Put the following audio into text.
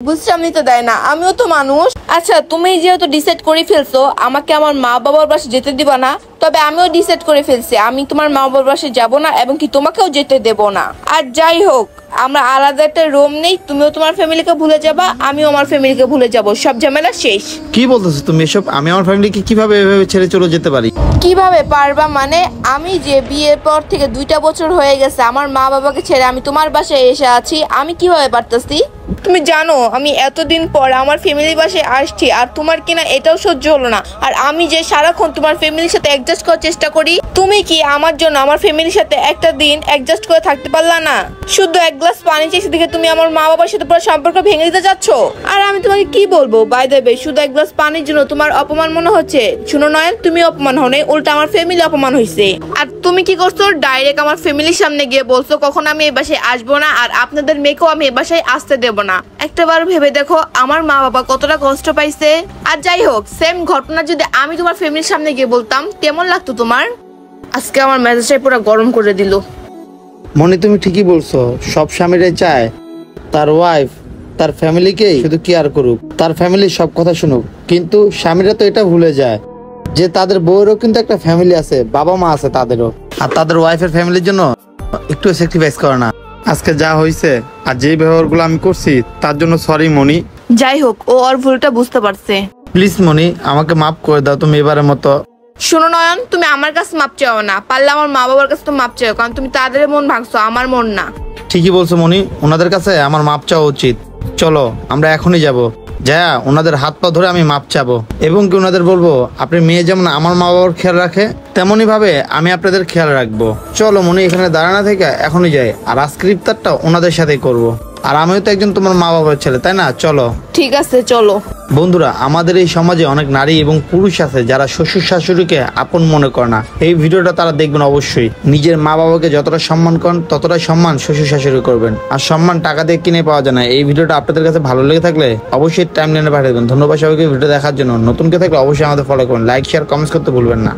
বুঝছামনি তো দেয় না, আমিও তো মানুষ। আচ্ছা, তুমি যেহেতু ডিসাইড করে ফেলছো আমাকে আমার মা বাবার বাসায় যেতে দিবা না, তবে আমিও ডিসাইড করে ফেলছি আমি তোমার মা বাবার বাসায় যাবো না এবং কি তোমাকেও যেতে দেব না। আর যাই হোক, আমরা আলাদা একটা রুম নেই, তুমিও তোমার ফ্যামিলিকে ভুলে যাবা, আমিও আমার ফ্যামিলিকে ভুলে যাব, সব ঝামেলা শেষ। কি বলতেছো তুমি এসব? আমি আমার ফ্যামিলিকে কিভাবে এভাবে ছেড়ে চলে যেতে পারি? কিভাবে পারবা মানে, আমি যে বিয়ের পর থেকে 2টা বছর হয়ে গেছে আমার মা বাবাকে ছেড়ে আমি তোমার বাসায় এসে আছি, আমি কিভাবে পারতাছি? তুমি জানো আমি এতদিন পর আমার ফ্যামিলির বাসায় আসছি, আর তোমার কিনা এটাও সহ্য হলো না। আর আমি যে সারাক্ষণ তোমার ফ্যামিলির সাথে অ্যাডজাস্ট করার চেষ্টা করি, তুমি কি আমার জন্য আমার ফ্যামিলির সাথে একটা দিন অ্যাডজাস্ট করে থাকতে পারলা না? শুধু এক গ্লাস পানি চেয়েছি দেখে তুমি আমার মা বাবার সাথে পুরো সম্পর্ক ভেঙে দিতে যাচ্ছ। আর আমি তোমাকে কি বলবো, বাই দ্য ওয়ে, শুধু এক গ্লাস পানির জন্য তোমার অপমান মনে হচ্ছে? শুনো নয়ন, তুমি অপমান হও নাই, উল্টা আমার ফ্যামিলি অপমান হয়েছে। আর তুমি কি করছো, ডাইরেক্ট আমার ফ্যামিলির সামনে গিয়ে বলছো কখন আমি এই বাসায় আসবো না, আর আপনাদের মেয়েকেও আমি এই বাসায় আসতে দেবো না। একটাবার ভেবে দেখো আমার মা বাবা কতটা কষ্ট পাইছে। আর যাই হোক, সেম ঘটনা যদি আমি তোমার ফ্যামিলির সামনে গিয়ে বলতাম কেমন লাগতো তোমার? আজকে আমার মেজাজটাই পুরো গরম করে দিল। মনি, তুমি ঠিকই বলছো, সব স্বামীরাই চায় তার ওয়াইফ তার ফ্যামিলিকেই শুধু কেয়ার করুক, তার ফ্যামিলির সব কথা শুনুক। কিন্তু স্বামীরা তো এটা ভুলে যায় যে তাদের বউয়েরও কিন্তু একটা ফ্যামিলি আছে, বাবা মা আছে তাদেরও, আর তাদের ওয়াইফের ফ্যামিলির জন্য একটু স্যাক্রিফাইস করে না। আজকে যা হয়েছে আর যেই ব্যবহারগুলো আমি করছি তার জন্য সরি মনি। যাই হোক, ও ওর ভুলটা বুঝতে পারছে। প্লিজ মনি, আমাকে মাফ করে দাও তুমি এবারের মতো। শোনো নয়ন, তুমি আমার কাছে মাপ চাও না, পারলে আমার মা বাবার কাছে তো মাপ চাও, কারণ তুমি তাদের মন ভাঙছো, আমার মন না। ঠিকই বলছো মনি, ওনাদের কাছে আমার মাপ চাওয়া উচিত। চলো আমরা এখনই যাব, যা ওনাদের হাত পা ধরে আমি মাপ চাবো, এবং কি ওনাদের বলবো আপনি মেয়ে যেমন আমার মা বাবার খেয়াল রাখে তেমনই ভাবে আমি আপনাদের খেয়াল রাখবো। চলো মনি, এখানে দাঁড়ানো থেকে এখনই যাই, আর আজকের ইফতারটা ওনাদের সাথেই করবো। আর আমিও তো একজন তোমার মা বাবার ছেলে, তাই না? চলো। ঠিক আছে, চলো। বন্ধুরা, আমাদের এই সমাজে অনেক নারী এবং পুরুষ আছে যারা শ্বশুর শাশুড়িকে আপন মনে করে না। এই ভিডিওটা তারা দেখবেন অবশ্যই। নিজের মা বাবাকে যতটা সম্মান করেন ততটাই সম্মান শ্বশুর শাশুড়ি করবেন। আর সম্মান টাকা দিয়ে কিনে পাওয়া যায় না। এই ভিডিওটা আপনাদের কাছে ভালো লেগে থাকলে অবশ্যই টাইমলাইনে পাঠিয়ে দেবেন। ধন্যবাদ সবাইকে ভিডিও দেখার জন্য। নতুন কেউ থাকলে অবশ্যই আমাদের ফলো করুন, লাইক শেয়ার কমেন্টস করতে ভুলবেন না।